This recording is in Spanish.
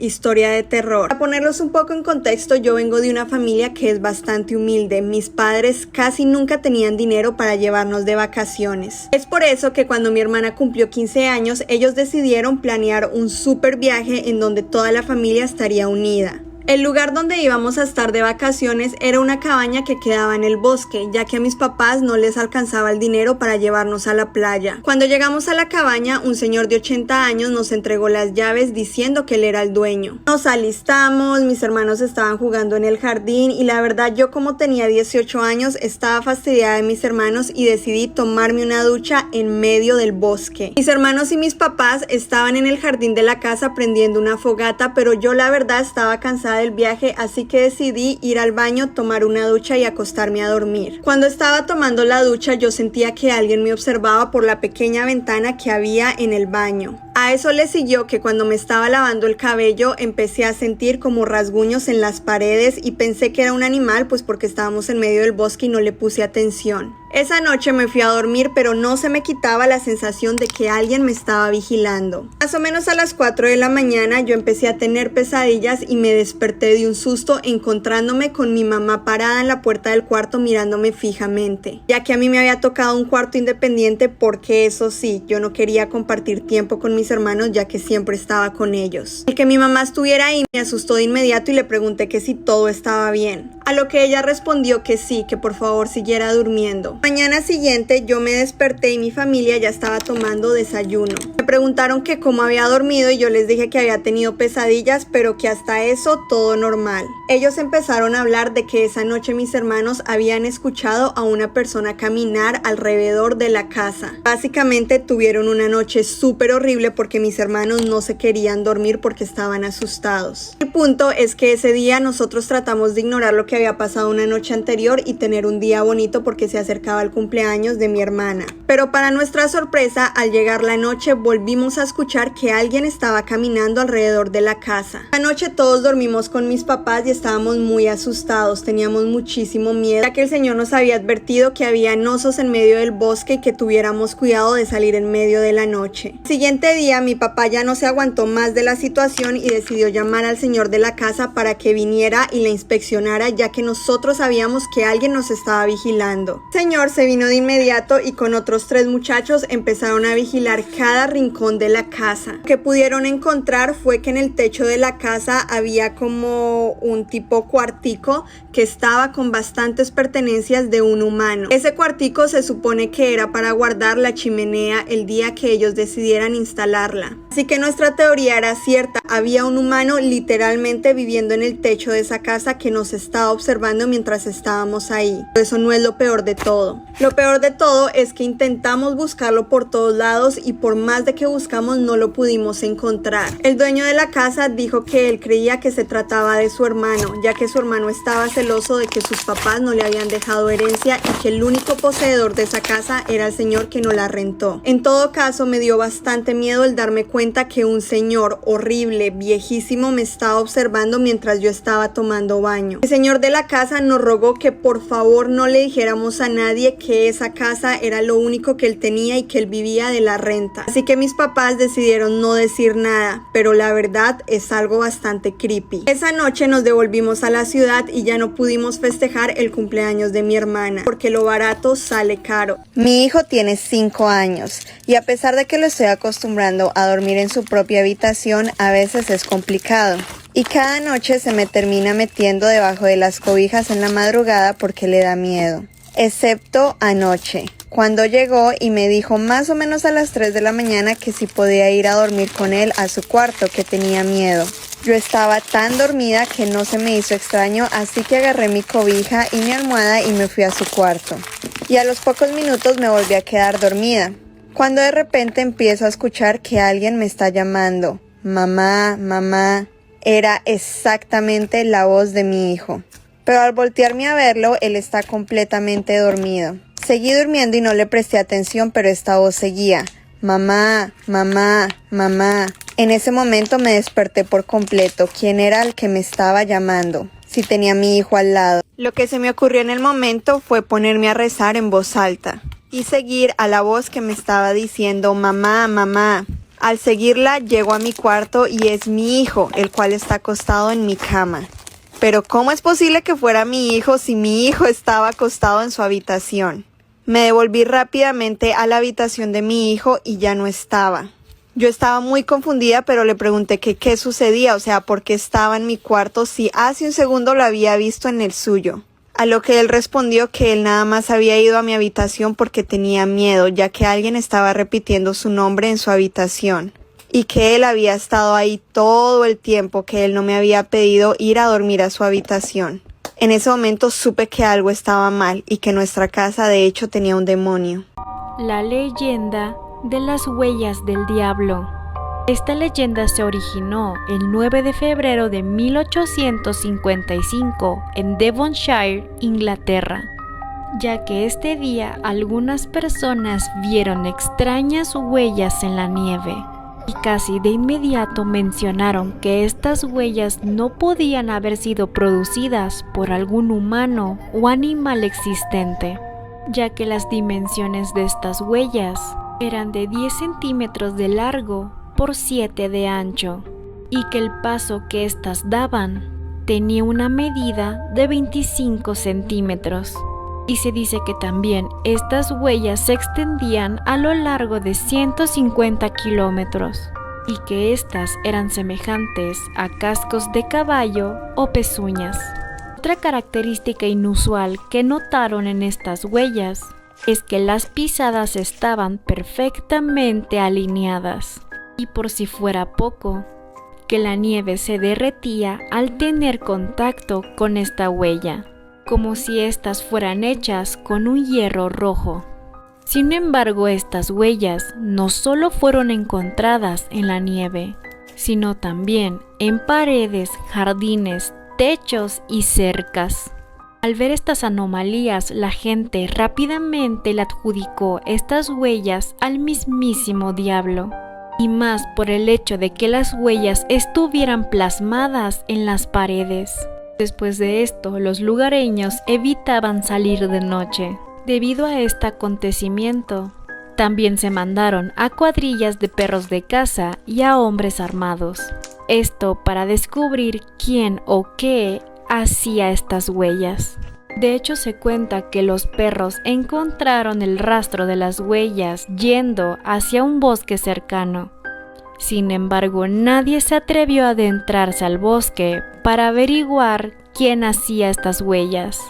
historia de terror. Para ponerlos un poco en contexto, yo vengo de una familia que es bastante humilde. Mis padres casi nunca tenían dinero para llevarnos de vacaciones. Es por eso que cuando mi hermana cumplió 15 años, ellos decidieron planear un súper viaje en donde toda la familia estaría unida. El lugar donde íbamos a estar de vacaciones era una cabaña que quedaba en el bosque, ya que a mis papás no les alcanzaba el dinero para llevarnos a la playa. Cuando llegamos a la cabaña, un señor de 80 años nos entregó las llaves diciendo que él era el dueño. Nos alistamos, mis hermanos estaban jugando en el jardín y la verdad yo, como tenía 18 años, estaba fastidiada de mis hermanos y decidí tomarme una ducha en medio del bosque. Mis hermanos y mis papás estaban en el jardín de la casa prendiendo una fogata, pero yo la verdad estaba cansada del viaje, así que decidí ir al baño, tomar una ducha y acostarme a dormir. Cuando estaba tomando la ducha, yo sentía que alguien me observaba por la pequeña ventana que había en el baño. A eso le siguió que cuando me estaba lavando el cabello empecé a sentir como rasguños en las paredes y pensé que era un animal, pues porque estábamos en medio del bosque y no le puse atención. Esa noche me fui a dormir, pero no se me quitaba la sensación de que alguien me estaba vigilando. Más o menos a las 4 de la mañana yo empecé a tener pesadillas y me desperté de un susto encontrándome con mi mamá parada en la puerta del cuarto mirándome fijamente, ya que a mí me había tocado un cuarto independiente porque eso sí, yo no quería compartir tiempo con mis hermanos ya que siempre estaba con ellos. El que mi mamá estuviera ahí me asustó de inmediato y le pregunté que si todo estaba bien, a lo que ella respondió que sí, que por favor siguiera durmiendo. Mañana siguiente yo me desperté y mi familia ya estaba tomando desayuno. Me preguntaron que cómo había dormido y yo les dije que había tenido pesadillas, pero que hasta eso todo normal. Ellos empezaron a hablar de que esa noche mis hermanos habían escuchado a una persona caminar alrededor de la casa. Básicamente tuvieron una noche súper horrible porque mis hermanos no se querían dormir porque estaban asustados. El punto es que ese día nosotros tratamos de ignorar lo que había pasado una noche anterior y tener un día bonito porque se acercaba al cumpleaños de mi hermana. Pero para nuestra sorpresa, al llegar la noche volvimos a escuchar que alguien estaba caminando alrededor de la casa. La noche todos dormimos con mis papás y estábamos muy asustados, teníamos muchísimo miedo, ya que el señor nos había advertido que había osos en medio del bosque y que tuviéramos cuidado de salir en medio de la noche. El siguiente día mi papá ya no se aguantó más de la situación y decidió llamar al señor de la casa para que viniera y la inspeccionara, ya que nosotros sabíamos que alguien nos estaba vigilando. El señor se vino de inmediato y con otros 3 muchachos empezaron a vigilar cada rincón de la casa. Lo que pudieron encontrar fue que en el techo de la casa había como un tipo cuartico que estaba con bastantes pertenencias de un humano. Ese cuartico se supone que era para guardar la chimenea el día que ellos decidieran instalarla. Así que nuestra teoría era cierta, había un humano literalmente viviendo en el techo de esa casa que nos estaba observando mientras estábamos ahí. Pero eso no es lo peor de todo. Lo peor de todo es que intentamos buscarlo por todos lados y por más de que buscamos no lo pudimos encontrar. El dueño de la casa dijo que él creía que se trataba de su hermano, ya que su hermano estaba celoso de que sus papás no le habían dejado herencia y que el único poseedor de esa casa era el señor que no la rentó. En todo caso, me dio bastante miedo el darme cuenta que un señor horrible, viejísimo, me estaba observando mientras yo estaba tomando baño. El señor de la casa nos rogó que por favor no le dijéramos a nadie que esa casa era lo único que él tenía y que él vivía de la renta. Así que mis papás decidieron no decir nada, pero la verdad es algo bastante creepy. Esa noche nos devolvimos a la ciudad y ya no pudimos festejar el cumpleaños de mi hermana, porque lo barato sale caro. Mi hijo tiene 5 años y a pesar de que lo estoy acostumbrando a dormir en su propia habitación, a veces es complicado. Y cada noche se me termina metiendo debajo de las cobijas en la madrugada porque le da miedo. Excepto anoche, cuando llegó y me dijo más o menos a las 3 de la mañana que si podía ir a dormir con él a su cuarto, que tenía miedo. Yo estaba tan dormida que no se me hizo extraño, así que agarré mi cobija y mi almohada y me fui a su cuarto. Y a los pocos minutos me volví a quedar dormida, cuando de repente empiezo a escuchar que alguien me está llamando. Mamá, mamá. Era exactamente la voz de mi hijo. Pero al voltearme a verlo, él está completamente dormido. Seguí durmiendo y no le presté atención, pero esta voz seguía. Mamá, mamá, mamá. En ese momento me desperté por completo. ¿Quién era el que me estaba llamando? Si tenía a mi hijo al lado. Lo que se me ocurrió en el momento fue ponerme a rezar en voz alta y seguir a la voz que me estaba diciendo mamá, mamá. Al seguirla, llego a mi cuarto y es mi hijo, el cual está acostado en mi cama. Pero ¿cómo es posible que fuera mi hijo si mi hijo estaba acostado en su habitación? Me devolví rápidamente a la habitación de mi hijo y ya no estaba. Yo estaba muy confundida, pero le pregunté que qué sucedía, o sea, por qué estaba en mi cuarto si hace un segundo lo había visto en el suyo. A lo que él respondió que él nada más había ido a mi habitación porque tenía miedo, ya que alguien estaba repitiendo su nombre en su habitación. Y que él había estado ahí todo el tiempo, que él no me había pedido ir a dormir a su habitación. En ese momento supe que algo estaba mal y que nuestra casa de hecho tenía un demonio. La leyenda de las huellas del diablo. Esta leyenda se originó el 9 de febrero de 1855 en Devonshire, Inglaterra, ya que este día algunas personas vieron extrañas huellas en la nieve y casi de inmediato mencionaron que estas huellas no podían haber sido producidas por algún humano o animal existente, ya que las dimensiones de estas huellas eran de 10 centímetros de largo por 7 de ancho, y que el paso que éstas daban tenía una medida de 25 centímetros. Y se dice que también estas huellas se extendían a lo largo de 150 kilómetros, y que éstas eran semejantes a cascos de caballo o pezuñas. Otra característica inusual que notaron en estas huellas es que las pisadas estaban perfectamente alineadas. Y por si fuera poco, que la nieve se derretía al tener contacto con esta huella, como si éstas fueran hechas con un hierro rojo. Sin embargo, estas huellas no solo fueron encontradas en la nieve, sino también en paredes, jardines, techos y cercas. Al ver estas anomalías, la gente rápidamente le adjudicó estas huellas al mismísimo diablo, y más por el hecho de que las huellas estuvieran plasmadas en las paredes. Después de esto, los lugareños evitaban salir de noche. Debido a este acontecimiento, también se mandaron a cuadrillas de perros de caza y a hombres armados. Esto para descubrir quién o qué hacía estas huellas. De hecho, se cuenta que los perros encontraron el rastro de las huellas yendo hacia un bosque cercano. Sin embargo, nadie se atrevió a adentrarse al bosque para averiguar quién hacía estas huellas.